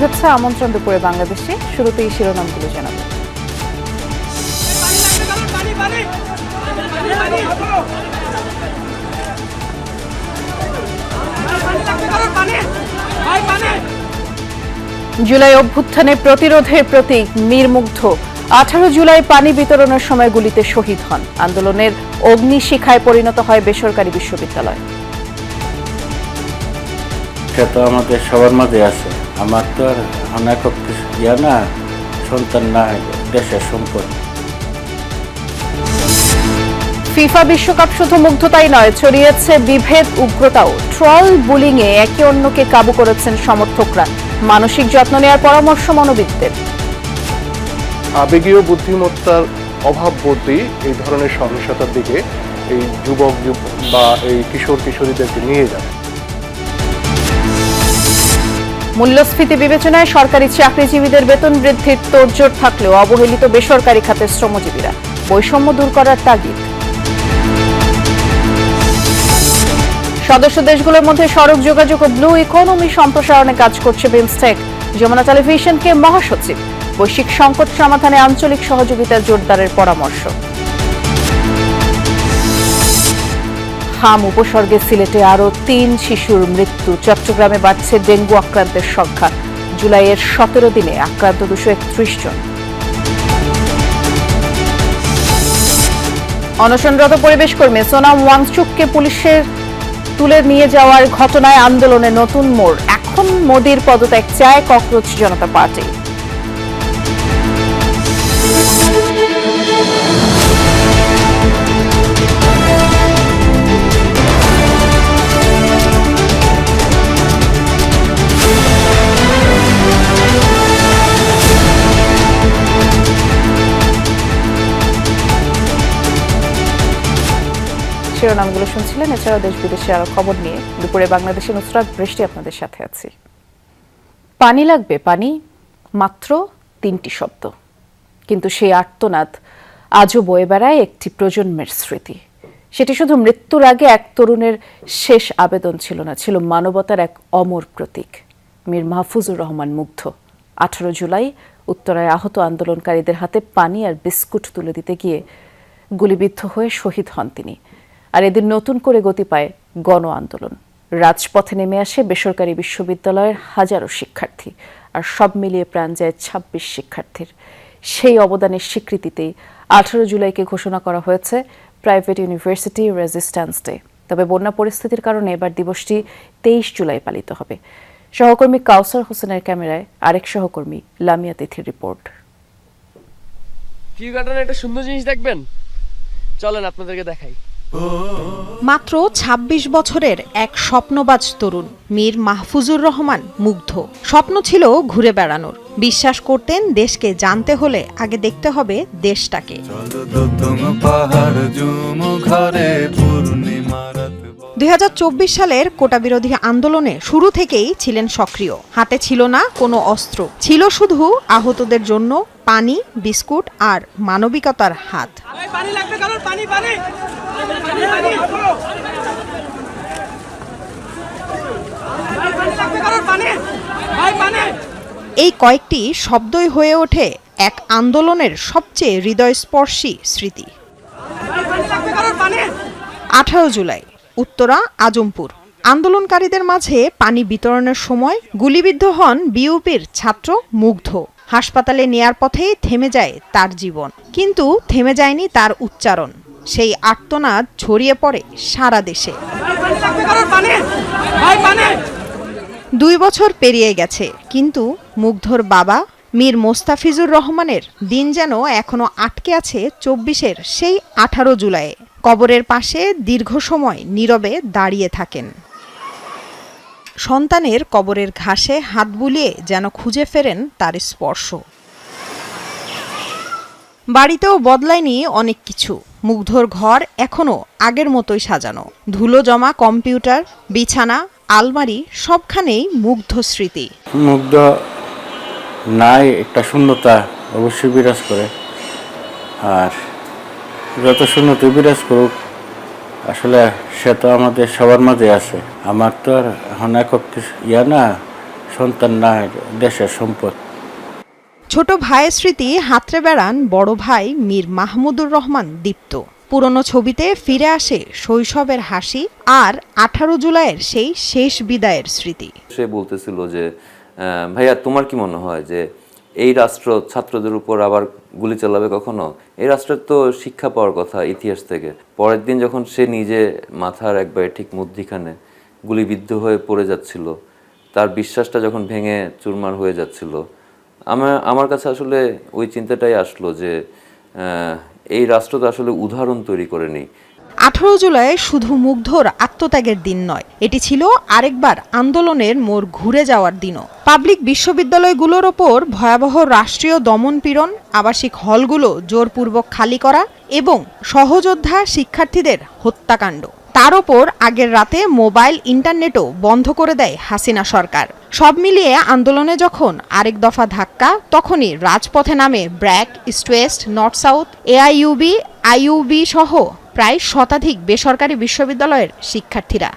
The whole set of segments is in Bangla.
শুভেচ্ছা আমন্ত্রণ দুপুরে বাংলাদেশে। শুরুতেই শিরোনামগুলো জানাবো। জুলাই অভ্যুত্থানে প্রতিরোধের প্রতীক মীর মুগ্ধ। 18 জুলাই পানি বিতরণের সময় গুলিতে শহীদ হন। আন্দোলনের অগ্নিশিখায় পরিণত হয় বেসরকারি বিশ্ববিদ্যালয়। সে তো আমাদের সবার মাঝে আছে। আমার তো আর অনেক না, সন্তান না, দেশের সম্পদ। ফিফা বিশ্বকাপ শুধু মুগ্ধতাই নয়, ছড়িয়েছে বিভেদ, উগ্রতাও। ট্রল বুলিংয়ে একে অন্যকে কাবু করেছেন সমর্থকরা। মানসিক যত্ন নেওয়ার পরামর্শ মনোবিদদের। আবেগীয় বুদ্ধিমত্তার অভাব বোধই এই ধরনের সহিংসতার দিকে এই যুবক বা এই কিশোর কিশোরীদেরকে নিয়ে যায়। মূল্যস্ফীতি বিবেচনায় সরকারি চাকরিজীবীদের বেতন বৃদ্ধির তোড়জোড় থাকলেও অবহেলিত বেসরকারি খাতের শ্রমজীবীরা। বৈষম্য দূর করার তাগিদ। সদস্য দেশগুলোর মধ্যে সড়ক যোগাযোগ ও ব্লু ইকোনমি সম্প্রসারণে কাজ করছে বিমস্টেক। যমুনা টেলিভিশনকে মহাসচিব। বৈশ্বিক সংকট সমাধানে আঞ্চলিক সহযোগিতা জোরদারের পরামর্শ। হাম উপসর্গে সিলেটে আরও 3 শিশুর মৃত্যু। চট্টগ্রামে বাড়ছে ডেঙ্গু আক্রান্তের সংখ্যা। জুলাইয়ের 17 দিনে আক্রান্ত 231 জন। অনশনরত পরিবেশ কর্মী সোনাম ওয়াংচুককে পুলিশের তুলে নিয়ে যাওয়ার ঘটনায় আন্দোলনে নতুন মোড়। এখন মোদির পদত্যাগ চায় ককরোচ জনতা পার্টি। শিরোনামগুলো শুনছিলেন। এছাড়াও দেশ বিদেশে আরো খবর নিয়ে দুপুরে বাংলাদেশে নুসরাত বৃষ্টি আপনাদের সাথে আছি। পানি লাগবে, পানি, মাত্র 3টি শব্দ, কিন্তু সেই আর্তনাদ আজও বয়ে বেড়ায় একটি প্রজন্মের স্মৃতি। সেটি শুধু মৃত্যুর আগে এক তরুণের শেষ আবেদন ছিল না, ছিল মানবতার এক অমর প্রতীক। মীর মাহফুজুর রহমান মুগ্ধ। 18 জুলাই উত্তরায় আহত আন্দোলনকারীদের হাতে পানি আর বিস্কুট তুলে দিতে গিয়ে গুলিবিদ্ধ হয়ে শহীদ হন তিনি। আর এদিন নতুন করে গতি পায় গণ আন্দোলন। রাজপথে নেমে আসে বেসরকারি বিশ্ববিদ্যালয়ের হাজারো শিক্ষার্থী, আর সব মিলিয়ে প্রাণ যায় 26 শিক্ষার্থীর। সেই অবদানের স্বীকৃতিতেই 18 জুলাইকে ঘোষণা করা হয়েছে প্রাইভেট ইউনিভার্সিটি রেজিস্ট্যান্স ডে। তবে বন্যা পরিস্থিতির কারণে এবার দিবসটি 23 জুলাই পালিত হবে। সহকর্মী কাউসার হোসেনের ক্যামেরায় আরেক সহকর্মী লামিয়া তিথির রিপোর্ট। টিউ গার্ডেনে একটা সুন্দর জিনিস দেখবেন, চলেন আপনাদেরকে দেখাই। মাত্র 26 বছরের এক স্বপ্নবাজ তরুণ মীর মাহফুজুর রহমান মুগ্ধ। স্বপ্ন ছিল ঘুরে বেড়ানোর। বিশ্বাস করতেন দেশকে জানতে হলে আগে দেখতে হবে দেশটাকে। 2024 সালের কোটা বিরোধী আন্দোলনে শুরু থেকেই ছিলেন সক্রিয়। হাতে ছিল না কোনো অস্ত্র, ছিল শুধু আহতদের জন্য পানি, বিস্কুট আর মানবিকতার হাত। এই কয়েকটি শব্দই হয়ে ওঠে এক আন্দোলনের সবচেয়ে হৃদয়স্পর্শী স্মৃতি। 18 জুলাই উত্তরা আজমপুর। আন্দোলনকারীদের মাঝে পানি বিতরণের সময় গুলিবিদ্ধ হন বিউপির ছাত্র মুগ্ধ। হাসপাতালে নেয়ার পথেই থেমে যায় তার জীবন, কিন্তু থেমে যায়নি তার উচ্চারণ। সেই আর্তনাদ ছড়িয়ে পড়ে সারা দেশে। 2 বছর পেরিয়ে গেছে, কিন্তু মুগ্ধর বাবা মীর মোস্তাফিজুর রহমানের দিন যেন এখনো আটকে আছে 24-এর সেই 18 জুলাইয়ে। কবরের পাশে দীর্ঘ সময় নীরবে দাঁড়িয়ে থাকেন। সন্তানের কবরের ঘাসে হাত বুলিয়ে যেন খুঁজে ফেরেন তার স্পর্শ। বাড়িতেও বদলায়নি অনেক কিছু। মুগ্ধর ঘর এখনো আগের মতোই সাজানো। ধুলো জমা কম্পিউটার, বিছানা, আলমারি, সবখানেই মুগ্ধ স্মৃতি। মুগ্ধ নাই, একটা শূন্যতা অবশ্যই বিরাজ করে। আর যত শূন্যতা বিরাজ করুক, আসলে সে তো আমাদের সবার মাঝে আছে। আমার তো আর এখন একক না, সন্তান না হইলে দেশের সম্পদ। ছোট ভাইয়ের স্মৃতি হাতড়ে বেড়ান বড় ভাই মীর মাহমুদুর রহমান দীপ্ত। পুরনো ছবিতে ফিরে আসে শৈশবের হাসি আর 18 জুলাইয়ের সেই শেষ বিদায়ের স্মৃতি। সে বলতেছিল যে ভাইয়া তোমার কি মনে হয় যে এই রাষ্ট্র ছাত্রদের উপর আবার গুলি চালাবে কখনো? এই রাষ্ট্রের তো শিক্ষা পাওয়ার কথা ইতিহাস থেকে। পরের দিন যখন সে নিজে মাথার একবারে ঠিক মধ্যিখানে গুলিবিদ্ধ হয়ে পড়ে যাচ্ছিল, তার বিশ্বাসটা যখন ভেঙে চুরমার হয়ে যাচ্ছিল, আমার কাছে আসলে ওই চিন্তাটাই আসলো যে এই রাষ্ট্র তো আসলে উদাহরণ তৈরি করেনি। 18 জুলাই শুধু মুগ্ধর আত্মত্যাগের দিন নয়, এটি ছিল আরেকবার আন্দোলনের মোড় ঘুরে যাওয়ার দিনও। পাবলিক বিশ্ববিদ্যালয়গুলোর ওপর ভয়াবহ রাষ্ট্রীয় দমনপীড়ন, আবাসিক হলগুলো জোরপূর্বক খালি করা এবং সহযোদ্ধা শিক্ষার্থীদের হত্যাকাণ্ড। তার ওপর আগের রাতে মোবাইল ইন্টারনেটও বন্ধ করে দেয় হাসিনা সরকার। সব মিলিয়ে আন্দোলনে যখন আরেক দফা ধাক্কা, তখনই রাজপথে নামে BRAC, east West, north south, AIUB, IUB সহ প্রায় শতাধিক বেসরকারি বিশ্ববিদ্যালয়ের শিক্ষার্থীরা।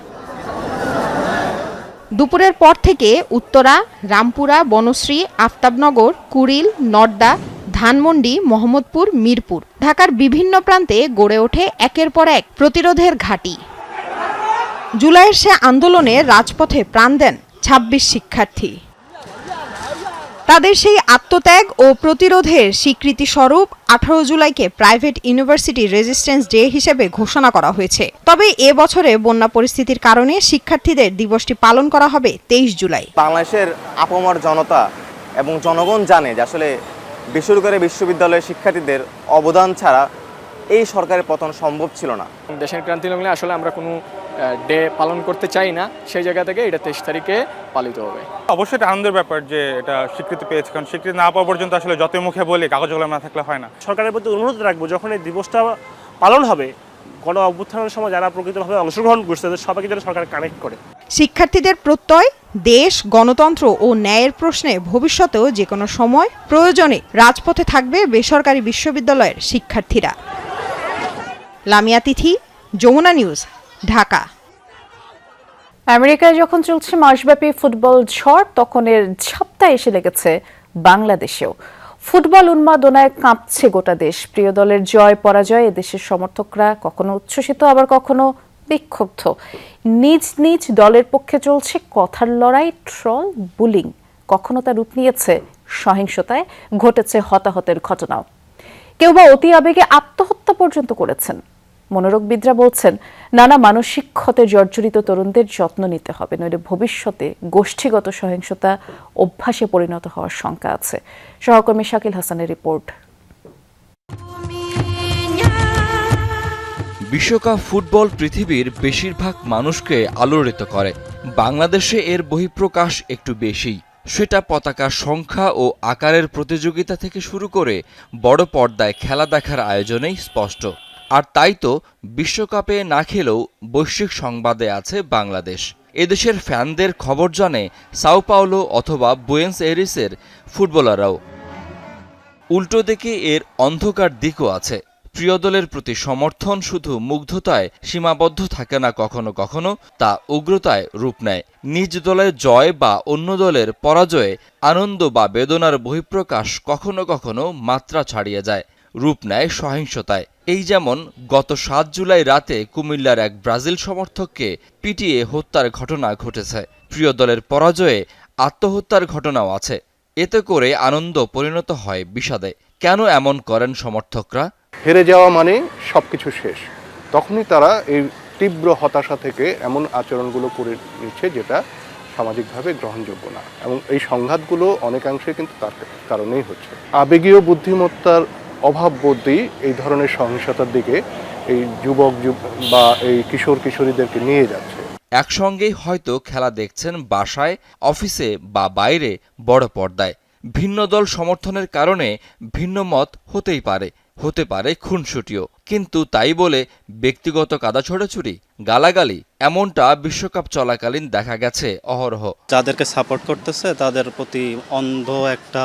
দুপুরের পর থেকে উত্তরা, রামপুরা, বনশ্রী, আফতাবনগর, কুড়িল, নর্দা, ধানমন্ডি, মোহাম্মদপুর, মিরপুর, ঢাকার বিভিন্ন প্রান্তে গড়ে ওঠে একের পর এক প্রতিরোধের ঘাঁটি। জুলাইয়ের সে আন্দোলনে রাজপথে প্রাণ দেন 26 শিক্ষার্থী। তাদের সেই আত্মত্যাগ ও প্রতিরোধের স্বীকৃতি স্বরূপ 18 জুলাইকে প্রাইভেট ইউনিভার্সিটি রেজিস্ট্যান্স ডে হিসেবে ঘোষণা করা হয়েছে। তবে এ বছরে বন্যা পরিস্থিতির কারণে শিক্ষার্থীদের দিবসটি পালন করা হবে 23 জুলাই। বাংলাদেশের আপামর জনতা এবং জনগণ জানে যে আসলে বেসরকারি বিশ্ববিদ্যালয়ের শিক্ষার্থীদের অবদান ছাড়া এই সরকারের পতন সম্ভব ছিল না। দেশের ক্রান্তি লগ্নে আসলে আমরা কোনো ডে পালন করতে চাই না, সেই জায়গা থেকে এটা 23 তারিখে পালিত হবে। অবশ্যই এটা আনন্দের ব্যাপার যে এটা স্বীকৃতি পেয়েছে, কারণ স্বীকৃতি না পাওয়া পর্যন্ত আসলে যত মুখে বলি কাগজ কলম না থাকলে হয় না। সরকারের প্রতি অনুরোধ রাখবো, যখন এই দিবসটা পালন হবে, গণ অভ্যুত্থানের সময় যারা প্রকৃতভাবে অংশগ্রহণ করছে তাদের সবাইকে যেন সরকার কানেক্ট করে। শিক্ষার্থীদের প্রত্যয়, দেশ, গণতন্ত্র ও ন্যায়ের প্রশ্নে ভবিষ্যতেও যে কোনো সময় প্রয়োজনে রাজপথে থাকবে বেসরকারি বিশ্ববিদ্যালয়ের শিক্ষার্থীরা। লামিয়া তিথি, যমুনা নিউজ, ঢাকা। আমেরিকায় যখন চলছে মাসব্যাপী ফুটবল ঝড়, তখন এর ঝাপটা এসে লেগেছে বাংলাদেশেও। ফুটবল উন্মাদনায় কাঁপছে গোটা দেশ। প্রিয় দলের জয় পরাজয়ে দেশের সমর্থকরা কখনো উচ্ছ্বসিত, আবার কখনো বিক্ষুব্ধ। নিজ নিজ দলের পক্ষে চলছে কথার লড়াই, ট্রল, বুলিং। কখনো তা রূপ নিয়েছে সহিংসতায়, ঘটেছে হতাহতের ঘটনাও। কেউ বা অতি আবেগে আত্মহত্যা পর্যন্ত করেছেন। মনোরোগবিদরা বলছেন, নানা মানসিক ক্ষতে জর্জরিত তরুণদের যত্ন নিতে হবে, নইলে ভবিষ্যতে গোষ্ঠীগত সহিংসতা অভ্যাসে পরিণত হওয়ার শঙ্কা আছে। সহকর্মী শাকিল হাসানের রিপোর্ট। বিশ্বকাপ ফুটবল পৃথিবীর বেশিরভাগ মানুষকে আলোড়িত করে। বাংলাদেশে এর বহিঃপ্রকাশ একটু বেশি। সেটা পতাকার সংখ্যা ও আকারের প্রতিযোগিতা থেকে শুরু করে বড় পর্দায় খেলা দেখার আয়োজনেই স্পষ্ট। আর তাই তো বিশ্বকাপে না খেলেও বৈশ্বিক সংবাদে আছে বাংলাদেশ। এদেশের ফ্যানদের খবর জানে সাও পাওলো অথবা বুয়েন্স এরিসের ফুটবলাররাও। উল্টো দিকে এর অন্ধকার দিকও আছে। প্রিয় দলের প্রতি সমর্থন শুধু মুগ্ধতায় সীমাবদ্ধ থাকে না, কখনো কখনো তা উগ্রতায় রূপ নেয়। নিজ দলের জয় বা অন্য দলের পরাজয়ে আনন্দ বা বেদনার বহিঃপ্রকাশ কখনো কখনো মাত্রা ছাড়িয়ে যায়, রূপ নেয় সহিংসতায়। এই যেমন গত 7 জুলাই রাতে কুমিল্লার এক ব্রাজিল সমর্থককে পিটিয়ে হত্যার ঘটনা ঘটেছে। প্রিয় দলের পরাজয়ে আত্মহত্যার ঘটনাও আছে। এতে করে আনন্দ পরিণত হয় বিষাদে। কেন এমন করেন সমর্থকরা? হেরে যাওয়া মানে সবকিছু শেষ। তখনই তারা এই তীব্র হতাশা থেকে এমন আচরণগুলো করে নিচ্ছে যেটা সামাজিকভাবে গ্রহণযোগ্য না, এবং এই সংঘাতগুলো অনেকাংশে কিন্তু তার কারণেই হচ্ছে। আবেগীয় বুদ্ধিমত্তার অভাববোধই এই ধরনের সহিংসতার দিকে এই যুবক বা এই কিশোর কিশোরীদেরকে নিয়ে যাচ্ছে। একসঙ্গেই হয়তো খেলা দেখছেন বাসায়, অফিসে বা বাইরে বড় পর্দায়। ভিন্ন দল সমর্থনের কারণে ভিন্ন মত হতেই পারে, হতে পারে খুনসুটিও। কিন্তু তাই বলে ব্যক্তিগত কাদা ছোড়াছুড়ি, গালাগালি, এমনটা বিশ্বকাপ চলাকালীন দেখা গেছে অহরহ। যাদেরকে সাপোর্ট করতেছে তাদের প্রতি অন্ধ একটা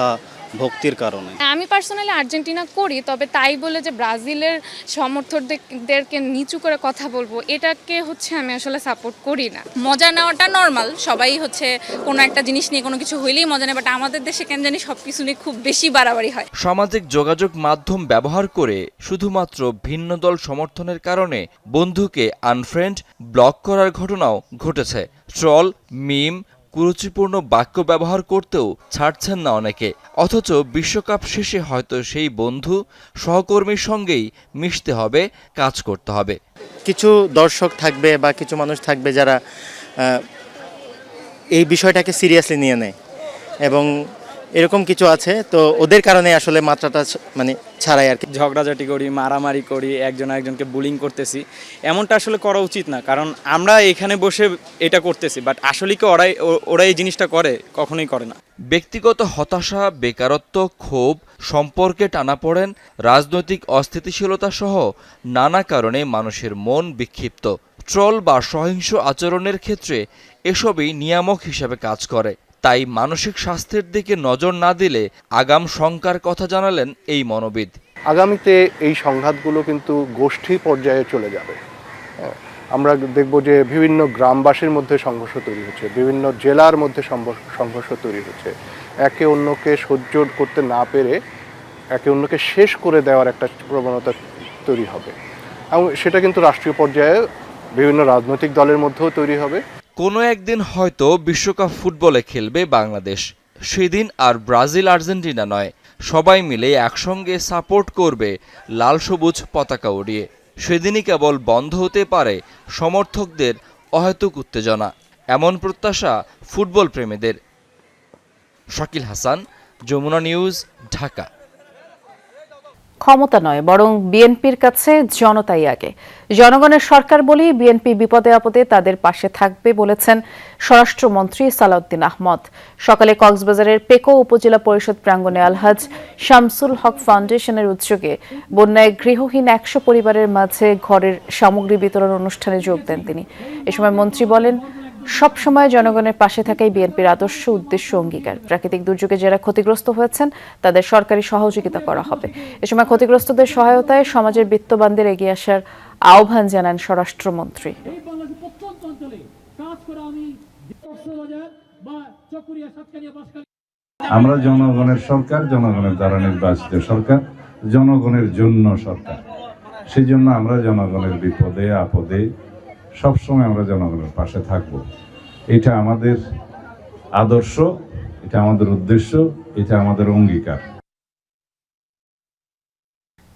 ভক্তির কারণে। আমি পার্সোনালি আর্জেন্টিনা করি, তবে তাই বলে যে ব্রাজিলের সমর্থকদেরকে নিচু করে কথা বলবো, এটাকে আমি আসলে সাপোর্ট করি না। মজা নেওয়াটা নর্মাল, সবাই কোনো একটা জিনিস নিয়ে কোনো কিছু হইলেই মজা নেয়, বাট আমাদের দেশে কেন জানি সব কিছু নিয়ে খুব বেশি বাড়াবাড়ি হয়। সামাজিক যোগাযোগ মাধ্যম ব্যবহার করে শুধুমাত্র ভিন্ন দল সমর্থনের কারণে বন্ধুকে আনফ্রেন্ড, ব্লক করার ঘটনাও ঘটেছে। ট্রল, মিম, কুরুচিপূর্ণ বাক্য ব্যবহার করতেও ছাড়ছেন না অনেকে। অথচ বিশ্বকাপ শেষে হয়তো সেই বন্ধু সহকর্মীর সঙ্গেই মিশতে হবে, কাজ করতে হবে। কিছু দর্শক থাকবে বা কিছু মানুষ থাকবে যারা এই বিষয়টাকে সিরিয়াসলি নিয়ে নেয়, এবং এরকম কিছু আছে, তো ওদের কারণে আসলে মাত্রাটা ছাড়াই আর কি। ঝগড়াঝাটি করি, মারামারি করি, একজন একজনকে বুলিং করতেছি, এমনটা আসলে করা উচিত না। কারণ আমরা এখানে বসে এটা করতেছি, বাট আসলে কি ওরা এই জিনিসটা করে? কখনোই করে না। ব্যক্তিগত হতাশা, বেকারত্ব, ক্ষোভ, সম্পর্কে টানাপোড়েন, রাজনৈতিক অস্থিতিশীলতা সহ নানা কারণে মানুষের মন বিক্ষিপ্ত। ট্রল বা সহিংস আচরণের ক্ষেত্রে এসবই নিয়ামক হিসেবে কাজ করে। তাই মানসিক স্বাস্থ্যের দিকে নজর না দিলে আগাম শঙ্কার কথা জানালেন এই মনোবিদ। আগামীতে এই সংঘাতগুলো কিন্তু গোষ্ঠী পর্যায়ে চলে যাবে। আমরা দেখব যে বিভিন্ন গ্রামবাসীর মধ্যে সংঘর্ষ তৈরি হচ্ছে, বিভিন্ন জেলার মধ্যে সংঘর্ষ তৈরি হচ্ছে। একে অন্যকে সহ্য করতে না পেরে একে অন্যকে শেষ করে দেওয়ার একটা প্রবণতা তৈরি হবে, এবং সেটা কিন্তু রাষ্ট্রীয় পর্যায়ে বিভিন্ন রাজনৈতিক দলের মধ্যেও তৈরি হবে। কোনো একদিন হয়তো বিশ্বকাপ ফুটবলে খেলবে বাংলাদেশ। সেদিন আর ব্রাজিল আর্জেন্টিনা নয়, সবাই মিলে একসঙ্গে সাপোর্ট করবে লাল সবুজ পতাকা উড়িয়ে। সেদিনই কেবল বন্ধ হতে পারে সমর্থকদের অহেতুক উত্তেজনা, এমন প্রত্যাশা ফুটবল প্রেমীদের। শাকিল হাসান, যমুনা নিউজ, ঢাকা। ক্ষমতা নয়, বরং বিএনপির কাছে জনতাই আগে। জনগণের সরকার বলেই বিএনপি বিপদে আপদে তাদের পাশে থাকবে বলেছেন স্বরাষ্ট্রমন্ত্রী সালাউদ্দিন আহমদ। সকালে কক্সবাজারের পেকো উপজেলা পরিষদ প্রাঙ্গণে আলহাজ শামসুল হক ফাউন্ডেশনের উদ্যোগে বন্যায় গৃহহীন ১০০ পরিবারের মাঝে ঘরের সামগ্রী বিতরণ অনুষ্ঠানে যোগ দেন তিনি। এ সময় মন্ত্রী বলেন, সব সময় জনগণের পাশে থাকাই বিএনপির আদর্শ, উদ্দেশ্য, অঙ্গীকার। প্রাকৃতিক দুর্যোগে যারা ক্ষতিগ্রস্ত হয়েছেন তাদের সরকারি সহযোগিতা করা হবে। এ সময় ক্ষতিগ্রস্তদের সহায়তায় সমাজের বিত্তবানদের এগিয়ে আসার আহ্বান জানান স্বরাষ্ট্রমন্ত্রী। আমরা জনগণের সরকার, জনগণের দ্বারা নির্বাচিত সরকার, জনগণের জন্য সরকার। সেই জন্য আমরা জনগণের বিপদে আপদে সবসময় আমরা জনগণের পাশে থাকব। এটা আমাদের আদর্শ, এটা আমাদের উদ্দেশ্য, এটা আমাদের অঙ্গীকার।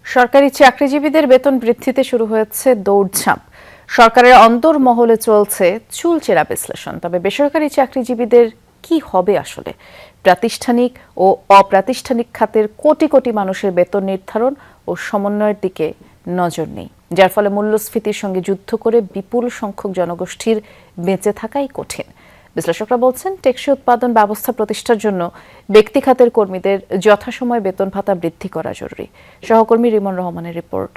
সরকারি চাকরিজীবীদের বেতন বৃদ্ধিতে শুরু হয়েছে দৌড়ঝাঁপ। সরকারের অন্তর্মহলে চলছে চুলচেরা বিশ্লেষণ। তবে বেসরকারি চাকরিজীবীদের কি হবে আসলে? প্রাতিষ্ঠানিক ও অপ্রাতিষ্ঠানিক খাতের কোটি কোটি মানুষের বেতন নির্ধারণ ও সমন্বয়ের দিকে নজর নেই, যার ফলে মূল্যস্ফীতির সঙ্গে যুদ্ধ করে বিপুল সংখ্যক জনগোষ্ঠীর বেঁচে থাকাই কঠিন। বিশ্লেষকরা বলছেন, টেকসই উৎপাদন ব্যবস্থা প্রতিষ্ঠার জন্য ব্যক্তি খাতের কর্মীদের যথাসময়ে বেতন ভাতা বৃদ্ধি করা জরুরি। সহকর্মী রিমন রহমানের রিপোর্ট।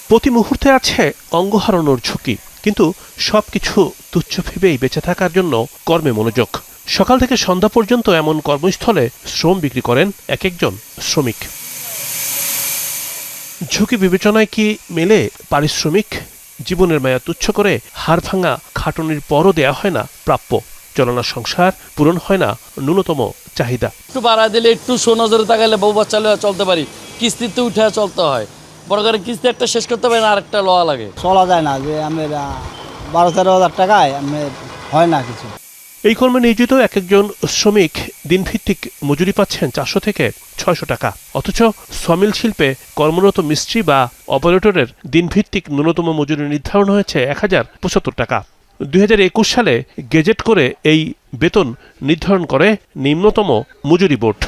প্রতি মুহূর্তে আছে অঙ্গ হারানোর ঝুঁকি, কিন্তু সবকিছু তুচ্ছ ভেবেই বেঁচে থাকার জন্য কর্মে মনোযোগ। সকাল থেকে সন্ধ্যা পর্যন্ত এমন কর্মস্থলে শ্রম বিক্রি করেন এক একজন শ্রমিক। ঝুঁকি বিবেচনায় কি মেলে পারিশ্রমিক? জীবনের মায়া তুচ্ছ করে হাড় ভাঙা খাটুনির পরও দেয়া হয় না প্রাপ্য। চলনা সংসার পূরণ হয় না ন্যূনতম চাহিদা। একটু বাড়া দিলে, একটু সোনজরে তাকাইলে বউ বাচ্চা লয়ে চলতে পারি, কিস্তিতে উঠে চলতে হয়। বড় করে কিস্তি একটা শেষ করতে পারি না, আরেকটা লওয়া লাগে। চলা যায় না, যে আমি 12-13 হাজার টাকায় আমি হয় না কিছু। এই কর্মে নিয়োজিত এক একজন শ্রমিক দিনভিত্তিক মজুরি পাচ্ছেন 400 থেকে 600 টাকা। অথচ সমিল শিল্পে কর্মরত মিস্ত্রি বা অপারেটরের দিনভিত্তিক ন্যূনতম মজুরি নির্ধারণ হয়েছে 1075 টাকা। 2021 সালে গেজেট করে এই বেতন নির্ধারণ করে নিম্নতম মজুরি বোর্ড।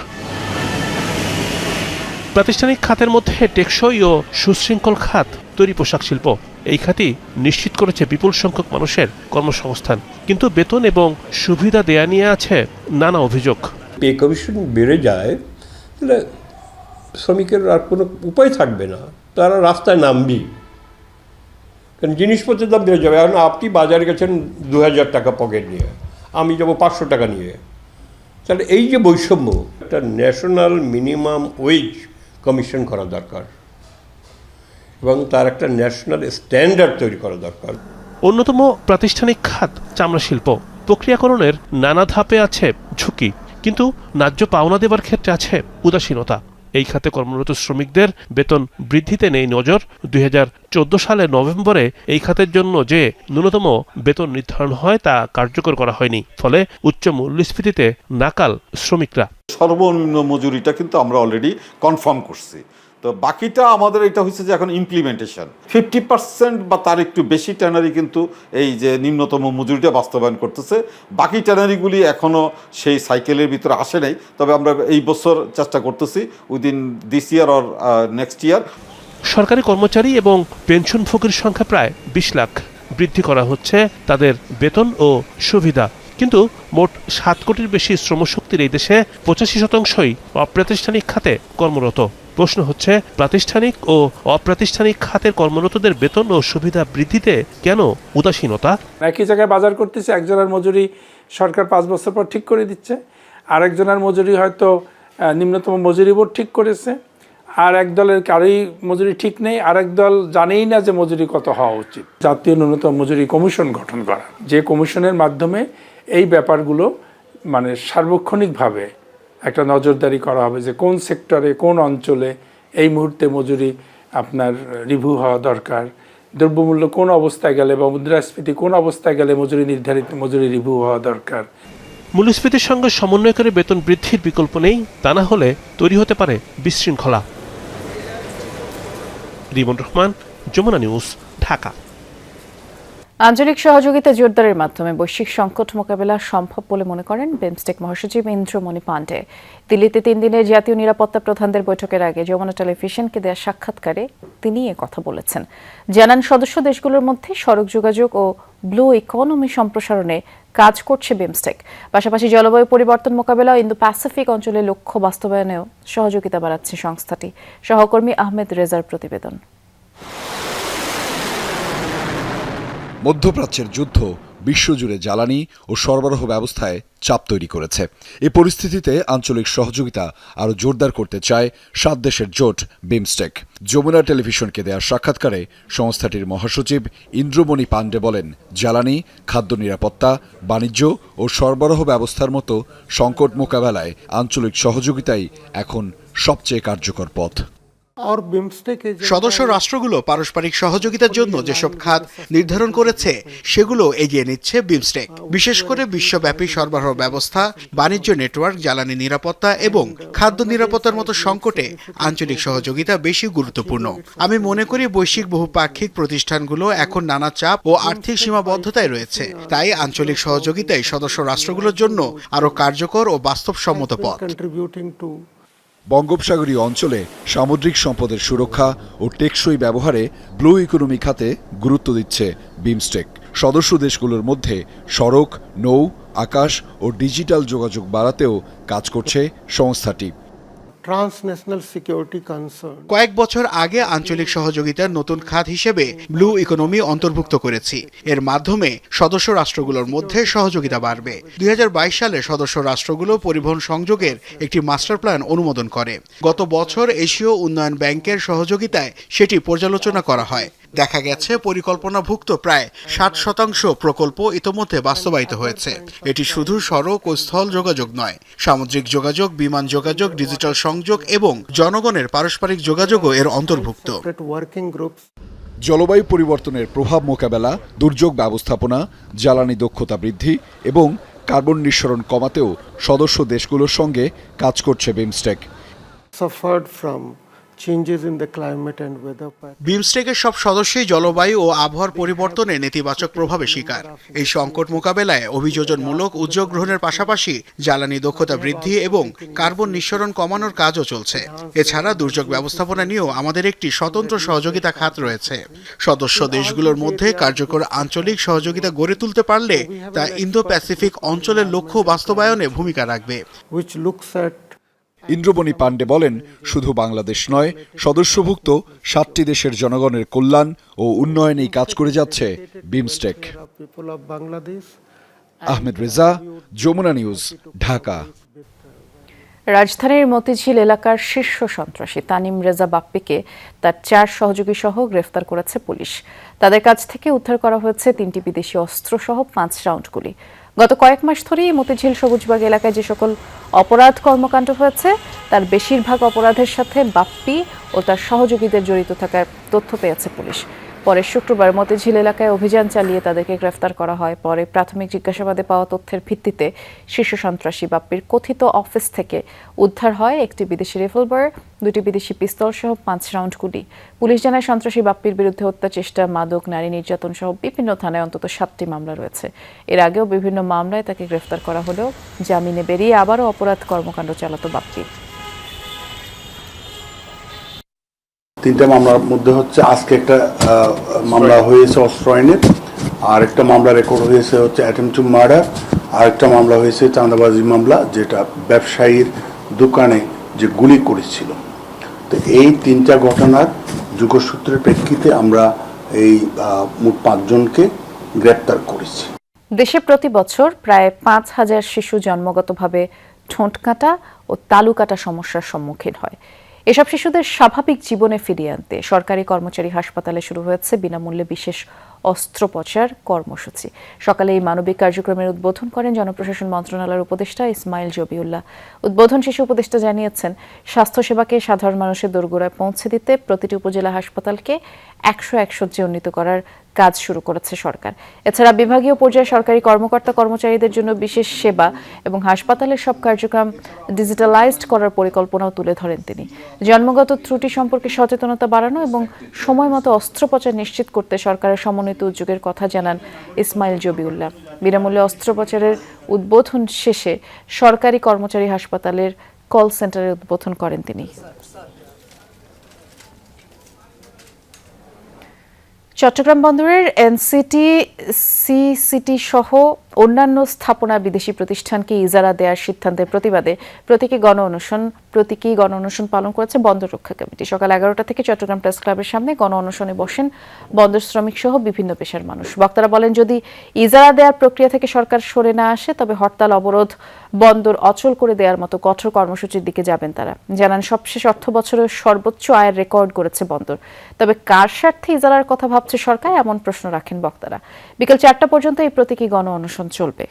প্রাতিষ্ঠানিক খাতের মধ্যে টেকসই ও সুশৃঙ্খল খাত তৈরি পোশাক শিল্প। এই খাতই নিশ্চিত করেছে বিপুল সংখ্যক মানুষের কর্মসংস্থান, কিন্তু বেতন এবং সুবিধা দেয়া নিয়ে আছে নানা অভিযোগ। পে কমিশন বেড়ে যায় তাহলে শ্রমিকের আর কোনো উপায় থাকবে না, তারা রাস্তায় নামবি, কারণ জিনিসপত্রের দাম বেড়ে যাবে। এখন আপনি বাজারে গেছেন 2000 টাকা পকেট নিয়ে, আমি যাব 500 টাকা নিয়ে। তাহলে এই যে বৈষম্য, একটা ন্যাশনাল মিনিমাম ওয়েজ কমিশন করা দরকার এবং তার একটা ন্যাশনাল স্ট্যান্ডার্ড তৈরি করা দরকার। অন্যতম প্রাতিষ্ঠানিক খাত চামড়া শিল্প। প্রক্রিয়াকরণের নানা ধাপে আছে ঝুঁকি, কিন্তু ন্যায্য পাওনা দেবার ক্ষেত্রে আছে উদাসীনতা। এই খাতে কর্মরত শ্রমিকদের বেতন বৃদ্ধিতে নেই নজর। 2014 সালের নভেম্বরে এই খাতের জন্য যে ন্যূনতম বেতন নির্ধারণ হয় তা কার্যকর করা হয়নি, ফলে উচ্চ মূল্যস্ফীতিতে নাকাল শ্রমিকরা। সর্বনিম্ন মজুরিটা কিন্তু আমরা অলরেডি কনফার্ম করছি, তো বাকিটা আমাদের এটা হচ্ছে যে এখন ইমপ্লিমেন্টেশন। 50% বা তার একটু বেশি ট্যানারি কিন্তু এই যে নিম্নতম মজুরিটা বাস্তবায়ন করতেছে, বাকি ট্যানারিগুলি এখনও সেই সাইকেলের ভিতরে আসে নাই। তবে আমরা এই বছর চেষ্টা করতেছি within this year or next year. সরকারি কর্মচারী এবং পেনশনভোগীর সংখ্যা প্রায় 20 লাখ। বৃদ্ধি করা হচ্ছে তাদের বেতন ও সুবিধা, কিন্তু মোট 7 কোটির বেশি শ্রমশক্তির এই দেশে 85%ই অপ্রাতিষ্ঠানিক খাতে কর্মরত। প্রশ্ন হচ্ছে, প্রাতিষ্ঠানিক ও অপ্রাতিষ্ঠানিক খাতের কর্মরতদের বেতন ও সুবিধা বৃদ্ধিতে কেন উদাসীনতা? একই জায়গায় বাজার করতেছে, একজনের মজুরি সরকার 5 বছর পর ঠিক করে দিচ্ছে, আরেকজনের মজুরি হয়তো নিম্নতম মজুরি বোর্ড ঠিক করেছে, আর এক দলের কারোই মজুরি ঠিক নেই, আরেক দল জানেই না যে মজুরি কত হওয়া উচিত। জাতীয় ন্যূনতম মজুরি কমিশন গঠন করা, যে কমিশনের মাধ্যমে এই ব্যাপারগুলো মানে সার্বক্ষণিকভাবে একটা নজরদারি করা হবে যে কোন সেক্টরে কোন অঞ্চলে এই মুহূর্তে মজুরি আপনার রিভিউ হওয়া দরকার, দ্রব্যমূল্য কোন অবস্থায় গেলে বা মুদ্রাস্ফীতি কোন অবস্থায় গেলে নির্ধারিত মজুরি রিভিউ হওয়া দরকার। মূল্যস্ফীতির সঙ্গে সমন্বয় করে বেতন বৃদ্ধির বিকল্প নেই, তা না হলে তৈরি হতে পারে বিশৃঙ্খলা। রিমন রহমান, যমুনা নিউজ, ঢাকা। আঞ্চলিক সহযোগিতা জোরদারের মাধ্যমে বৈশ্বিক সংকট মোকাবেলা সম্ভব বলে মনে করেন বিমস্টেক মহাসচিব ইন্দ্রমণি পাণ্ডে। দিল্লিতে 3 দিনের জাতীয় নিরাপত্তা প্রধানদের বৈঠকের আগে যমুনা টেলিভিশনকে দেয়া সাক্ষাৎকারে তিনি এ কথা বলেছেন। জানান, সদস্য দেশগুলোর মধ্যে সড়ক যোগাযোগ ও ব্লু ইকোনমি সম্প্রসারণে কাজ করছে বিমস্টেক। পাশাপাশি জলবায়ু পরিবর্তন মোকাবেলা ও ইন্দো প্যাসিফিক অঞ্চলের লক্ষ্য বাস্তবায়নেও সহযোগিতা বাড়াচ্ছে সংস্থাটি। সহকর্মী আহমেদ রেজার প্রতিবেদন। মধ্যপ্রাচ্যের যুদ্ধ বিশ্বজুড়ে জ্বালানি ও সরবরাহ ব্যবস্থায় চাপ তৈরি করেছে। এই পরিস্থিতিতে আঞ্চলিক সহযোগিতা আরও জোরদার করতে চায় 7 দেশের জোট বিমস্টেক। যমুনা টেলিভিশনকে দেয়া সাক্ষাৎকারে সংস্থাটির মহাসচিব ইন্দ্রমণি পাণ্ডে বলেন, জ্বালানি, খাদ্য নিরাপত্তা, বাণিজ্য ও সরবরাহ ব্যবস্থার মতো সংকট মোকাবেলায় আঞ্চলিক সহযোগিতাই এখন সবচেয়ে কার্যকর পথ। সদস্য রাষ্ট্রগুলো পারস্পরিক সহযোগিতার জন্য যেসব খাত নির্ধারণ করেছে সেগুলো এগিয়ে নিচ্ছে বিমস্টেক। বিশেষ করে বিশ্বব্যাপী সরবরাহ ব্যবস্থা, বাণিজ্য নেটওয়ার্ক, জ্বালানি নিরাপত্তা এবং খাদ্য নিরাপত্তার মতো সংকটে আঞ্চলিক সহযোগিতা বেশি গুরুত্বপূর্ণ। আমি মনে করি বৈশ্বিক বহুপাক্ষিক প্রতিষ্ঠানগুলো এখন নানা চাপ ও আর্থিক সীমাবদ্ধতায় রয়েছে, তাই আঞ্চলিক সহযোগিতাই সদস্য রাষ্ট্রগুলোর জন্য আরও কার্যকর ও বাস্তবসম্মত পথ। বঙ্গোপসাগরীয় অঞ্চলে সামুদ্রিক সম্পদের সুরক্ষা ও টেকসই ব্যবহারে ব্লু ইকোনমি খাতে গুরুত্ব দিচ্ছে বিমস্টেক। সদস্য দেশগুলোর মধ্যে সড়ক, নৌ, আকাশ ও ডিজিটাল যোগাযোগ বাড়াতেও কাজ করছে সংস্থাটি। কয়েক বছর আগে আঞ্চলিক সহযোগিতার নতুন খাত হিসেবে ব্লু ইকোনমি অন্তর্ভুক্ত করেছি। এর মাধ্যমে সদস্য রাষ্ট্রগুলোর মধ্যে সহযোগিতা বাড়বে। 2022 সালে সদস্য রাষ্ট্রগুলো পরিবহন সংযোগের একটি মাস্টার প্ল্যান অনুমোদন করে। গত বছর এশীয় উন্নয়ন ব্যাংকের সহযোগিতায় সেটি পর্যালোচনা করা হয়। দেখা গেছে পরিকল্পনাভুক্ত প্রায় 60% প্রকল্প ইতোমধ্যে বাস্তবায়িত হয়েছে। এটি শুধু সড়ক ও স্থল যোগাযোগ নয়, সামুদ্রিক যোগাযোগ, বিমান যোগাযোগ, ডিজিটাল সংযোগ এবং জনগণের পারস্পরিক যোগাযোগও এর অন্তর্ভুক্ত। জলবায়ু পরিবর্তনের প্রভাব মোকাবেলা, দুর্যোগ ব্যবস্থাপনা, জ্বালানি দক্ষতা বৃদ্ধি এবং কার্বন নিঃসরণ কমাতেও সদস্য দেশগুলোর সঙ্গে কাজ করছে বিমস্টেক। বিমস্টেকের সব সদস্যই জলবায়ু ও আবহাওয়ার পরিবর্তনের নেতিবাচক প্রভাবে শিকার। এই সংকট মোকাবেলায় অভিযোজনমূলক উদ্যোগ গ্রহণের পাশাপাশি জ্বালানি দক্ষতা বৃদ্ধি এবং কার্বন নিঃসরণ কমানোর কাজও চলছে। এছাড়া দুর্যোগ ব্যবস্থাপনা নিয়েও আমাদের একটি স্বতন্ত্র সহযোগিতা খাত রয়েছে। সদস্য দেশগুলোর মধ্যে কার্যকর আঞ্চলিক সহযোগিতা গড়ে তুলতে পারলে তা ইন্দো প্যাসিফিক অঞ্চলের লক্ষ্য বাস্তবায়নে ভূমিকা রাখবে। ইন্দ্রমণি পাণ্ডে বলেন, শুধু বাংলাদেশ নয়, সদস্যভুক্ত 7টি দেশের জনগণের কল্যাণ ও উন্নয়নেই কাজ করে যাচ্ছে বিমস্টেক। আহমেদ রেজা, যমুনা নিউজ, ঢাকা। রাজধানীর মতিঝিল এলাকার শীর্ষ সন্ত্রাসী তানিম রেজা বাপ্পিকে তার 4 সহযোগী সহ গ্রেফতার করেছে পুলিশ। তাদের কাছ থেকে উদ্ধার করা হয়েছে 3টি বিদেশি অস্ত্র সহ 5 রাউন্ড গুলি। গত কয়েক মাস ধরেই মতিঝিল সবুজবাগ এলাকায় যে সকল অপরাধ কর্মকাণ্ড হয়েছে তার বেশিরভাগ অপরাধের সাথে বাপ্পি ও তার সহযোগীদের জড়িত থাকার তথ্য পেয়েছে পুলিশ। পরে শুক্রবার মতিঝিল এলাকায় অভিযান চালিয়ে তাদেরকে গ্রেফতার করা হয়। পরে প্রাথমিক জিজ্ঞাসাবাদে পাওয়া তথ্যের ভিত্তিতে শীর্ষ সন্ত্রাসী বাপ্পির কথিত অফিস থেকে উদ্ধার হয় একটি বিদেশি রিভলভার, 2টি বিদেশি পিস্তল সহ 5 রাউন্ড গুলি। পুলিশ জানায় সন্ত্রাসী বাপ্পির বিরুদ্ধে হত্যা চেষ্টা, মাদক, নারী নির্যাতন সহ বিভিন্ন থানায় অন্তত 7টি মামলা রয়েছে। এর আগেও বিভিন্ন মামলায় তাকে গ্রেফতার করা হলেও জামিনে বেরিয়ে আবারও অপরাধ কর্মকাণ্ড চালাতো বাপ্পি। 3টা মামলার মধ্যে হচ্ছে আজকে একটা মামলা হয়েছে অস্ত্র আইনের, আর একটা মামলা রেকর্ড হয়েছে হচ্ছে অ্যাটেম্পট টু মার্ডার, আর একটা মামলা হয়েছে চাঁদাবাজি মামলা, যেটা ব্যবসায়ীর দোকানে যে গুলি করেছিল। তো এই 3টা ঘটনার যোগসূত্রের প্রেক্ষিতে আমরা এই মোট 5 জনকে গ্রেপ্তার করেছি। দেশে প্রতি বছর প্রায় 5,000 শিশু জন্মগতভাবে ঠোঁটকাটা ও তালুকাটা সমস্যার সম্মুখীন হয়। এসব শিশুদের স্বাভাবিক জীবনে ফিরিয়ে আনতে সরকারি কর্মচারী হাসপাতালে শুরু হয়েছে বিনামূল্যে বিশেষ অস্ত্রোপচার কর্মসূচি। সকালে এই মানবিক কার্যক্রমের উদ্বোধন করেন জনপ্রশাসন মন্ত্রণালয়ের উপদেষ্টা ইসমাইল জবিউল্লাহ। উদ্বোধন শেষে উপদেষ্টা জানিয়েছেন, স্বাস্থ্যসেবাকে সাধারণ মানুষের দোরগোড়ায় পৌঁছে দিতে প্রতিটি উপজেলা হাসপাতালকে 101 শয্যায় উন্নীত করার কাজ শুরু করেছে সরকার। এছাড়া বিভাগীয় পর্যায়ে সরকারি কর্মকর্তা কর্মচারীদের জন্য বিশেষ সেবা এবং হাসপাতালের সব কার্যক্রম ডিজিটালাইজড করার পরিকল্পনাও তুলে ধরেন তিনি। জন্মগত ত্রুটি সম্পর্কে সচেতনতা বাড়ানো এবং সময়মতো অস্ত্রোপচার নিশ্চিত করতে সরকারের সমন্বিত উদ্যোগের কথা জানান ইসমাইল জবিউল্লাহ। বিনামূল্যে অস্ত্রোপচারের উদ্বোধন শেষে সরকারি কর্মচারী হাসপাতালের কল সেন্টারের উদ্বোধন করেন তিনি। চট্টগ্রাম বন্দরের এনসিটি, সিসিটি সহ অন্যান্য স্থাপনা বিদেশি প্রতিষ্ঠানকে ইজারা দেওয়ার সিদ্ধান্তের প্রতিবাদে প্রতীকী গণ অনশন পালন করেছে বন্দর রক্ষা কমিটি। সকাল 11টা থেকে চট্টগ্রাম প্রেস ক্লাবের সামনে গণ অনশনে বসেন বন্দর শ্রমিক সহ বিভিন্ন পেশার মানুষ। বক্তারা বলেন, যদি ইজারা দেওয়ার প্রক্রিয়া থেকে সরকার সরে না আসে তবে হরতাল, অবরোধ, বন্দর অচল করে দেওয়ার মতো কঠোর কর্মসূচির দিকে যাবেন তারা। জানান, সবশেষ অর্থ বছরের সর্বোচ্চ আয়ের রেকর্ড করেছে বন্দর। তবে কার স্বার্থে ইজারার কথা ভাবছে সরকার, এমন প্রশ্ন রাখেন বক্তারা। বিকেল 4টা পর্যন্ত এই প্রতীকী গণ অনশন চলবে।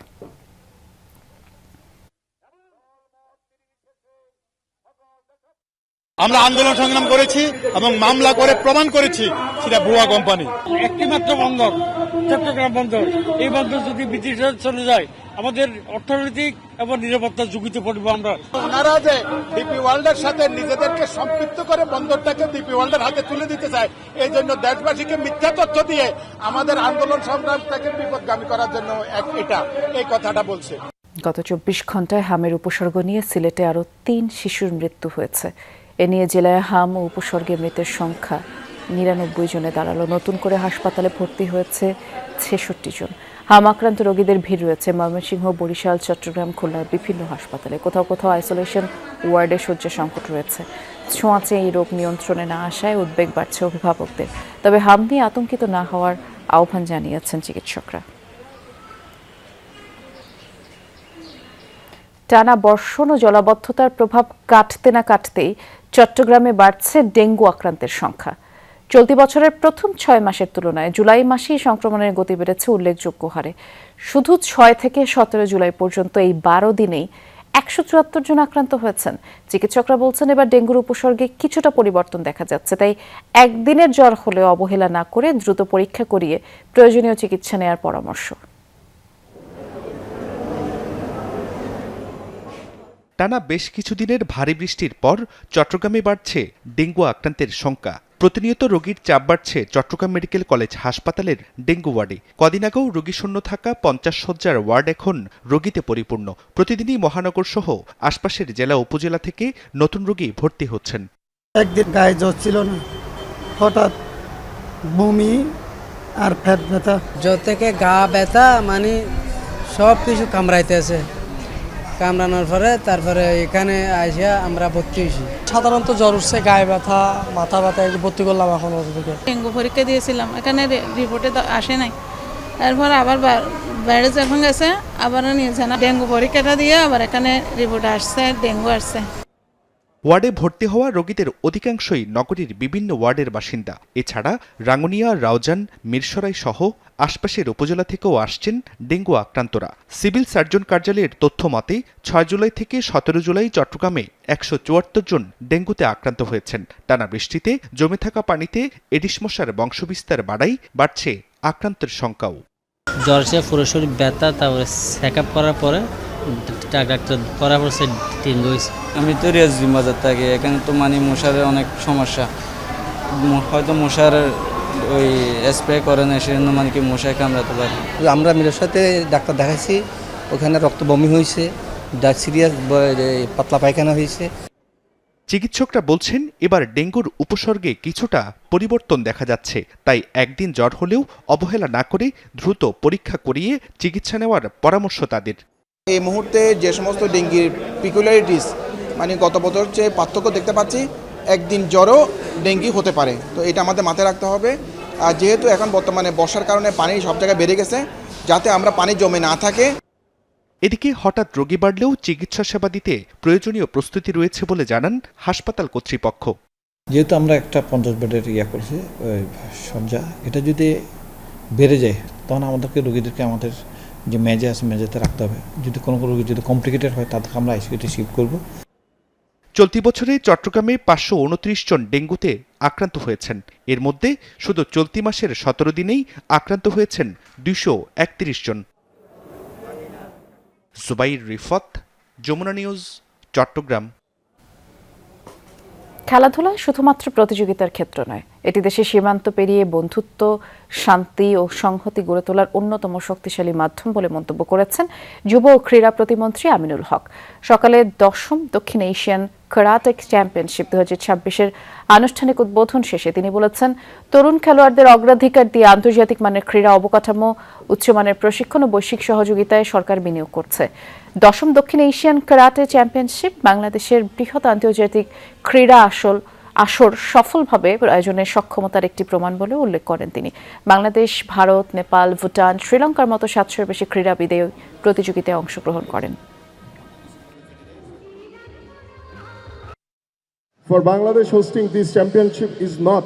আমরা আন্দোলন সংগ্রাম করেছি এবং মামলা করে প্রমাণ করেছি সেটা ভুয়া কোম্পানি। একটি মাত্র বন্দর, চট্টগ্রাম বন্দর। এই বন্দর যদি ব্রিটিশরা চলে যায় আমাদের অর্থনৈতিক এবং নিরাপত্তার ঝুঁকিতে পড়বো আমরা। ওনারা যে ডিপি ওয়ার্ল্ডের সাথে নিজেদেরকে সম্পৃক্ত করে বন্দরটাকে ডিপি ওয়ার্ল্ডের হাতে তুলে দিতে চায়, এই জন্য দেশবাসীকে মিথ্যা তথ্য দিয়ে আমাদের আন্দোলন সংগ্রামটাকে বিপদগামী করার জন্য এই কথাটা বলছে। গত 24 ঘন্টায় হামের উপসর্গ নিয়ে সিলেটে আরও 3 শিশুর মৃত্যু হয়েছে। এ নিয়ে জেলায় হাম ও উপসর্গে মৃতের সংখ্যা 99 জনে দাঁড়ালো। নতুন করে হাসপাতালে ভর্তি হয়েছে 66 জন। হাম আক্রান্ত রোগীদের ভিড় রয়েছে ময়মনসিংহ, বরিশাল, চট্টগ্রাম, খুলনার বিভিন্ন হাসপাতালে। কোথাও কোথাও আইসোলেশন ওয়ার্ডে শয্যা সংকট রয়েছে। ছোঁয়াচে এই রোগ নিয়ন্ত্রণে না আসায় উদ্বেগ বাড়ছে অভিভাবকদের। তবে হাম নিয়ে আতঙ্কিত না হওয়ার আহ্বান জানিয়েছেন চিকিৎসকরা। টানা বর্ষণ ও জলাবদ্ধতার প্রভাব কাটতে না কাটতেই চট্টগ্রামে বাড়ছে ডেঙ্গু আক্রান্তের সংখ্যা। চলতি বছরের প্রথম 6 মাসের তুলনায় জুলাই মাসেই সংক্রমণের গতি বেড়েছে উল্লেখযোগ্য হারে। শুধু 6 থেকে 17 জুলাই পর্যন্ত এই 12 দিনেই 174 জন আক্রান্ত হয়েছেন। চিকিৎসকরা বলছেন, এবার ডেঙ্গুর উপসর্গে কিছুটা পরিবর্তন দেখা যাচ্ছে। তাই একদিনের জ্বর হলেও অবহেলা না করে দ্রুত পরীক্ষা করিয়ে প্রয়োজনীয় চিকিৎসা নেওয়ার পরামর্শ। টানা বেশ কিছুদিনের ভারী বৃষ্টির পর চট্টগ্রামে বাড়ছে ডেঙ্গু আক্রান্তের সংখ্যা। প্রতিনিয়ত রোগীর চাপ বাড়ছে চট্টগ্রাম মেডিকেল কলেজ হাসপাতালের ডেঙ্গু ওয়ার্ডে। কদিন আগেও রোগী শূন্য থাকা 50 শয্যার ওয়ার্ড এখন রোগীতে পরিপূর্ণ। প্রতিদিনই মহানগর সহ আশপাশের জেলা উপজেলা থেকে নতুন রোগী ভর্তি হচ্ছেন। একদিন গায়ে জ্বর ছিল না, হঠাৎ বমি আর পেট ব্যথা। জ্বর থেকে গা ব্যথা, মানে সব কিছু কামড়াইতেছে। কামড়ানোর পরে তারপরে এখানে আসিয়া আমরা ভর্তি হয়েছি। সাধারণত জ্বর উঠছে, গায়ে ব্যথা, মাথা ব্যথা, ভর্তি করলাম এখন। ডেঙ্গু পরীক্ষা দিয়েছিলাম, এখানে রিপোর্টে আসে নাই, এরপর আবার বাইরে যখন গেছে আবারও নিয়েছে না, ডেঙ্গু পরীক্ষাটা দিয়ে আবার এখানে রিপোর্ট আসছে ডেঙ্গু আসছে। ওয়ার্ডে ভর্তি হওয়া রোগীদের অধিকাংশই নগরীর বিভিন্ন ওয়ার্ডের বাসিন্দা। এছাড়া রাঙ্গুনিয়া, রাউজান, মিরসরাই সহ আশপাশের উপজেলা থেকেও আসছেন ডেঙ্গু আক্রান্তরা। সিভিল সার্জন কার্যালয়ের তথ্য মতে 6 জুলাই থেকে 17 জুলাই চট্টগ্রামে 174 জন ডেঙ্গুতে আক্রান্ত হয়েছেন। টানা বৃষ্টিতে জমে থাকা পানিতে এডিস মশার বংশবিস্তার বাড়ছে আক্রান্তের সংখ্যাও। জ্বর সে পুরো শরীর ব্যথা, তারপরে চেক আপ করার পরে ডাক্তার করার পর সে ডেঙ্গু হয়েছে। আমি তো রিয়াজুদ্দিন বাজার থাকি, এখানে তো মানে মশার অনেক সমস্যা, হয়তো মশার ওই স্প্রে করে না, সেজন্য মানে কি মশায় কামড়াতে পারে। আমরা মিলের সাথে ডাক্তার দেখাইছি, ওখানে রক্ত বমি হয়েছে, সিরিয়াস পাতলা পায়খানা হয়েছে। চিকিৎসকরা বলছেন এবার ডেঙ্গুর উপসর্গে কিছুটা পরিবর্তন দেখা যাচ্ছে, তাই একদিন জ্বর হলেও অবহেলা না করে দ্রুত পরীক্ষা করিয়ে চিকিৎসা নেওয়ার পরামর্শ তাদের। এই মুহূর্তে যে সমস্ত ডেঙ্গির পিকুলারিটিস মানে গত বছর চেয়ে পার্থক্য দেখতে পাচ্ছি, একদিন জ্বরও ডেঙ্গি হতে পারে, তো এটা আমাদের মাথায় রাখতে হবে। আর যেহেতু এখন বর্তমানে বর্ষার কারণে পানি সব জায়গায় বেড়ে গেছে, যাতে আমরা পানি জমে না থাকে। এদিকে হঠাৎ রোগী বাড়লেও চিকিৎসা সেবা দিতে প্রয়োজনীয় প্রস্তুতি রয়েছে বলে জানান হাসপাতাল কর্তৃপক্ষ। যেহেতু আমরা একটা 50 বেডের করেছি শয্যা, এটা যদি বেড়ে যায় তখন আমাদেরকে রোগীদেরকে আমাদের যে মেজে আছে মেঝেতে রাখতে হবে। যদি কোনো রোগী যদি কমপ্লিকেটেড হয় তাদেরকে আমরা আইসিইউতে শিফট করব। চলতি বছরে চট্টগ্রামে 529 জন ডেঙ্গুতে আক্রান্ত হয়েছেন। এর মধ্যে শুধু চলতি মাসের 17 দিনেই আক্রান্ত হয়েছেন 231 জন। জুবাইর রিফাত, যমুনা নিউজ, চট্টগ্রাম। খেলাধুলা শুধুমাত্র প্রতিযোগিতার ক্ষেত্র নয়, এটি দেশের সীমান্ত পেরিয়ে বন্ধুত্ব, শান্তি ও সংহতি গড়ে তোলার অন্যতম শক্তিশালী মাধ্যম বলে মন্তব্য করেছেন যুব ও ক্রীড়া প্রতিমন্ত্রী আমিনুল হক। সকালে 10ম দক্ষিণ এশিয়ান কারাটে চ্যাম্পিয়নশিপ 2026-এর আনুষ্ঠানিক উদ্বোধন শেষে তিনি বলেছেন, তরুণ খেলোয়াড়দের অগ্রাধিকার দিয়ে আন্তর্জাতিক মানের ক্রীড়া অবকাঠামো, উচ্চমানের প্রশিক্ষণ ও বৈশ্বিক সহযোগিতায় সরকার বিনিয়োগ করছে। 10ম দক্ষিণ এশিয়ান কারাটে চ্যাম্পিয়নশিপ বাংলাদেশের বৃহৎ আন্তর্জাতিক ক্রীড়া আসর সফলভাবে আয়োজনের সক্ষমতার একটি প্রমাণ বলে উল্লেখ করেন তিনি। বাংলাদেশ, ভারত, নেপাল, ভুটান, শ্রীলঙ্কার মতো 700-এর বেশি ক্রীড়াবিদ প্রতিযোগিতায় অংশগ্রহণ করেন। For Bangladesh, hosting this championship is not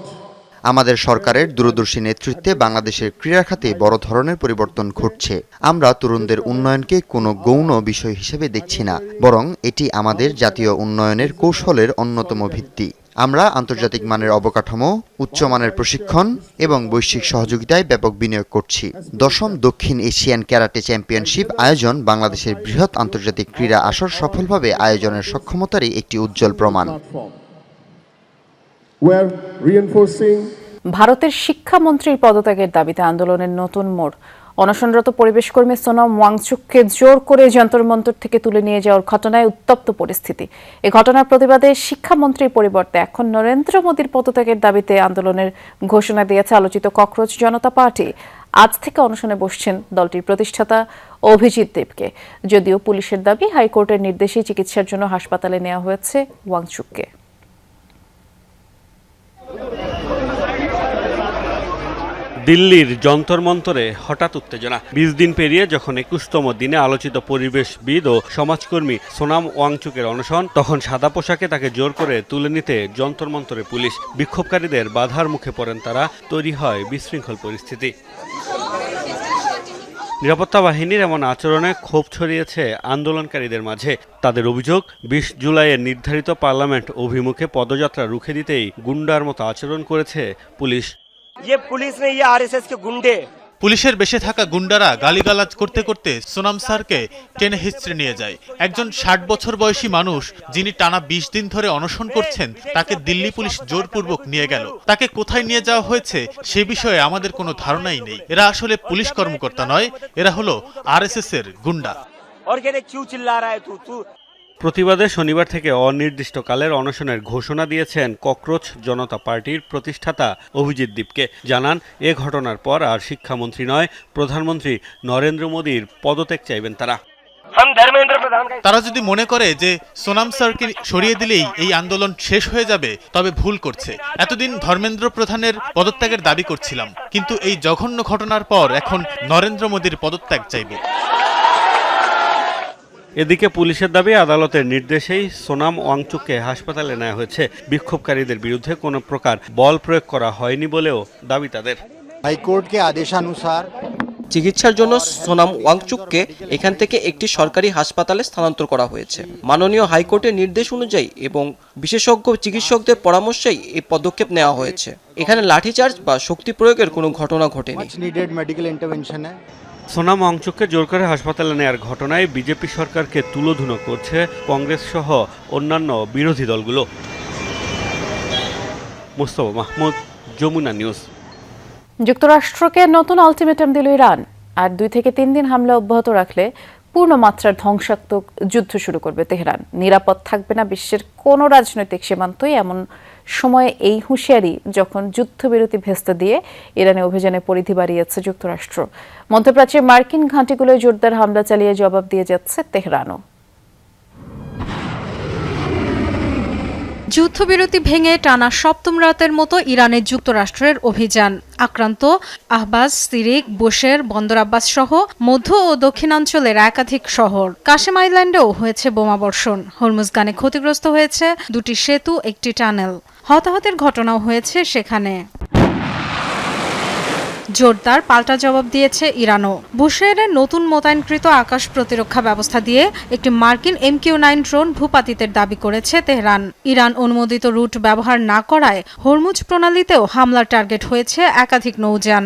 আমাদের সরকারের দূরদর্শী নেতৃত্বে বাংলাদেশের ক্রীড়া খাতে বড় ধরনের পরিবর্তন ঘটছে। আমরা তরুণদের উন্নয়নকে কোনো গৌণ বিষয় হিসেবে দেখছি না, বরং এটি আমাদের জাতীয় উন্নয়নের কৌশলের অন্যতম ভিত্তি। আমরা আন্তর্জাতিক মানের অবকাঠামো, উচ্চমানের প্রশিক্ষণ এবং বৈশ্বিক সহযোগিতায় ব্যাপক বিনিয়োগ করছি। 10ম দক্ষিণ এশিয়ান ক্যারাটে চ্যাম্পিয়নশিপ আয়োজন বাংলাদেশের বৃহৎ আন্তর্জাতিক ক্রীড়া আসর সফলভাবে আয়োজনের সক্ষমতারই একটি উজ্জ্বল প্রমাণ। ভারতের শিক্ষামন্ত্রীর পদত্যাগের দাবিতে আন্দোলনের নতুন মোড়। অনশনরত পরিবেশ কর্মী সোনাম ওয়াংচুককে জোর করে যন্তর মন্তর থেকে তুলে নিয়ে যাওয়ার ঘটনায় উত্তপ্ত পরিস্থিতি। এই ঘটনার প্রতিবাদে শিক্ষামন্ত্রীর পরিবর্তে এখন নরেন্দ্র মোদীর পদত্যাগের দাবিতে আন্দোলনের ঘোষণা দিয়েছে আলোচিত ককরোচ জনতা পার্টি। আজ থেকে অনশনে বসছেন দলটির প্রতিষ্ঠাতা অভিজিৎ দেবকে। যদিও পুলিশের দাবি, হাইকোর্টের নির্দেশে চিকিৎসার জন্য হাসপাতালে নেওয়া হয়েছে ওয়াংচুককে। দিল্লির যন্তর মন্তরে হঠাৎ উত্তেজনা। 20 দিন পেরিয়ে যখন 21তম দিনে আলোচিত পরিবেশবিদ ও সমাজকর্মী সোনাম ওয়াংচুকের অনশন, তখন সাদা পোশাকে তাকে জোর করে তুলে নিতে যন্তর মন্তরে পুলিশ। বিক্ষোভকারীদের বাধার মুখে পড়েন তারা, তৈরি হয় বিশৃঙ্খল পরিস্থিতি। নিরাপত্তা বাহিনীর এমন আচরণে ক্ষোভ ছড়িয়েছে আন্দোলনকারীদের মাঝে। তাদের অভিযোগ, 20 জুলাইয়ের নির্ধারিত পার্লামেন্ট অভিমুখে পদযাত্রা রুখে দিতেই গুন্ডার মতো আচরণ করেছে পুলিশ। পুলিশের বেশে থাকা গুন্ডারা গালিগালাজ করতে করতে সোনাম স্যারকে টেনে হিচড়ে নিয়ে যায়। একজন 60 বছর বয়সী মানুষ, যিনি টানা 20 দিন ধরে অনশন করছেন, তাকে দিল্লি পুলিশ জোরপূর্বক নিয়ে গেল। তাকে কোথায় নিয়ে যাওয়া হয়েছে সে বিষয়ে আমাদের কোনো ধারণাই নেই। এরা আসলে পুলিশ কর্মকর্তা নয়, এরা হলো আরএসএস এর গুন্ডা। প্রতিবাদে শনিবার থেকে অনির্দিষ্টকালের অনশনের ঘোষণা দিয়েছেন ককরোচ জনতা পার্টির প্রতিষ্ঠাতা অভিজিৎ দীপকে। জানান, এ ঘটনার পর আর শিক্ষামন্ত্রী নয়, প্রধানমন্ত্রী নরেন্দ্র মোদীর পদত্যাগ চাইবেন তারা। তারা যদি মনে করে যে সোনাম স্যারকে সরিয়ে দিলেই এই আন্দোলন শেষ হয়ে যাবে তবে ভুল করছে। এতদিন ধর্মেন্দ্র প্রধানের পদত্যাগের দাবি করছিলাম, কিন্তু এই জঘন্য ঘটনার পর এখন নরেন্দ্র মোদীর পদত্যাগ চাইব। এদিকে পুলিশের দাবি, আদালতের নির্দেশেই সোনাম ওয়াংচুককে হাসপাতালে নেওয়া হয়েছে। বিক্ষোভকারীদের বিরুদ্ধে কোনো প্রকার বল প্রয়োগ করা হয়নি বলেও দাবি তাদের। হাইকোর্ট के आदेशानुसार চিকিৎসার জন্য সোনাম ওয়াংচুককে এখান থেকে একটি সরকারি হাসপাতালে স্থানান্তর করা হয়েছে। মাননীয় হাইকোর্টের নির্দেশ অনুযায়ী এবং বিশেষজ্ঞ চিকিৎসকদের পরামর্শেই এই পদক্ষেপ নেওয়া হয়েছে। এখানে লাঠিচার্জ বা শক্তি প্রয়োগের কোনো ঘটনা ঘটেনি। সোনাম ওয়াংচুককে জোর করে হাসপাতালে নেওয়ার ঘটনায় বিজেপি সরকারকে তুলোধুনো করছে কংগ্রেস সহ অন্যান্য বিরোধী দলগুলো। মুস্তফা মাহমুদ, যমুনা নিউজ। যুক্তরাষ্ট্রকে নতুন আলটিমেটাম দিল ইরান। আর 2 থেকে 3 দিন হামলা অব্যাহত রাখলে পূর্ণ মাত্রার ধ্বংসাত্মক যুদ্ধ শুরু করবে তেহরান। নিরাপদ থাকবে না বিশ্বের কোনো রাজনৈতিক সীমান্তই। এমন সময়ে এই হুঁশিয়ারি যখন যুদ্ধবিরতি ভেস্তে দিয়ে ইরানে অভিযানের পরিধি বাড়িয়েছে যুক্তরাষ্ট্র। মধ্যপ্রাচ্যের মার্কিন ঘাঁটিগুলোয় জোরদার হামলা চালিয়ে জবাব দিয়ে যাচ্ছে তেহরানও। যুদ্ধবিরতি ভেঙে টানা 7ম রাতের মতো ইরানের যুক্তরাষ্ট্রের অভিযান। আক্রান্ত আহবাজ, সিরিক, বুশের, বন্দর আব্বাস সহ মধ্য ও দক্ষিণাঞ্চলের একাধিক শহর। কাশেম আইল্যান্ডেও হয়েছে বোমাবর্ষণ। হরমুজগানে ক্ষতিগ্রস্ত হয়েছে 2টি সেতু, একটি টানেল। হতাহতের ঘটনাও হয়েছে সেখানে। জোরদার পাল্টা জবাব দিয়েছে ইরানও। বুশেহরের নতুন মোতায়েনকৃত আকাশ প্রতিরক্ষা ব্যবস্থা দিয়ে একটি মার্কিন MQ-9 ড্রোন ভূপাতিতের দাবি করেছে তেহরান। ইরান অনুমোদিত রুট ব্যবহার না করায় হরমুজ প্রণালীতেও হামলার টার্গেট হয়েছে একাধিক নৌযান।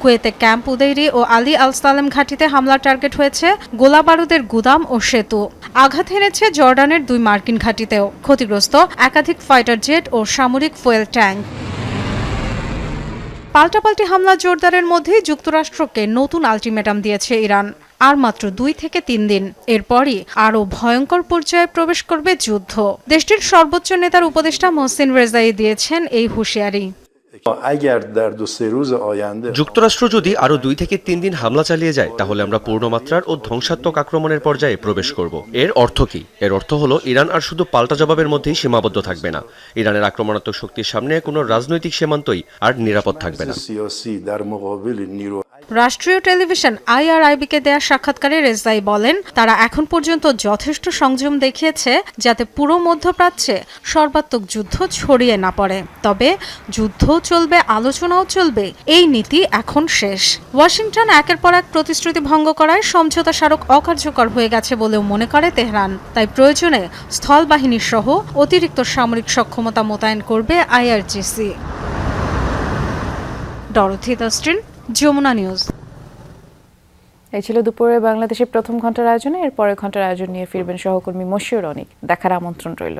কুয়েতে ক্যাম্প উদেইরি ও আলী আল সালেম ঘাঁটিতে হামলার টার্গেট হয়েছে গোলাবারুদের গুদাম ও সেতু। আঘাত হেনেছে জর্ডানের 2 মার্কিন ঘাঁটিতেও। ক্ষতিগ্রস্ত একাধিক ফাইটার জেট ও সামরিক ফুয়েল ট্যাঙ্ক। পাল্টাপাল্টি হামলা জোরদারের মধ্যেই যুক্তরাষ্ট্রকে নতুন আলটিমেটাম দিয়েছে ইরান। আর মাত্র 2 থেকে 3 দিন, এরপরই আরও ভয়ঙ্কর পর্যায়ে প্রবেশ করবে যুদ্ধ। দেশটির সর্বোচ্চ নেতার উপদেষ্টা মোহসিন রেজাই দিয়েছেন এই হুঁশিয়ারি। যুক্তরাষ্ট্র যদি আরো 2 থেকে 3 দিন হামলা চালিয়ে যায় তাহলে আমরা পূর্ণমাত্রার ও ধ্বংসাত্মক আক্রমণের পর্যায়ে প্রবেশ করব। এর অর্থ কি? এর অর্থ হলো ইরান আর শুধু পাল্টা জবাবের মধ্যেই সীমাবদ্ধ থাকবে না। ইরানের আক্রমণাত্মক শক্তির সামনে কোনো রাজনৈতিক সীমান্তই আর নিরাপদ থাকবে না। রাষ্ট্রীয় টেলিভিশন IRIB-কে দেয়া সাক্ষাৎকারে রেজাই বলেন, তারা এখন পর্যন্ত যথেষ্ট সংযম দেখিয়েছে যাতে পুরো মধ্যপ্রাচ্যে সর্বাত্মক যুদ্ধ ছড়িয়ে না পড়ে। তবে যুদ্ধ চলবে, আলোচনাও চলবে, এই নীতি এখন শেষ। ওয়াশিংটন একের পর এক প্রতিশ্রুতি ভঙ্গ করায় সমঝোতা স্মারক অকার্যকর হয়ে গেছে বলেও মনে করে তেহরান। তাই প্রয়োজনে স্থল বাহিনী সহ অতিরিক্ত সামরিক সক্ষমতা মোতায়েন করবে IRGC। Dorothy Dustin, Jamuna news. এই ছিল দুপুরে বাংলাদেশের প্রথম ঘন্টার আয়োজনে। এর পরের ঘন্টার আয়োজন নিয়ে ফিরবেন সহকর্মী মশিউর অনিক। দেখার আমন্ত্রণ রইল।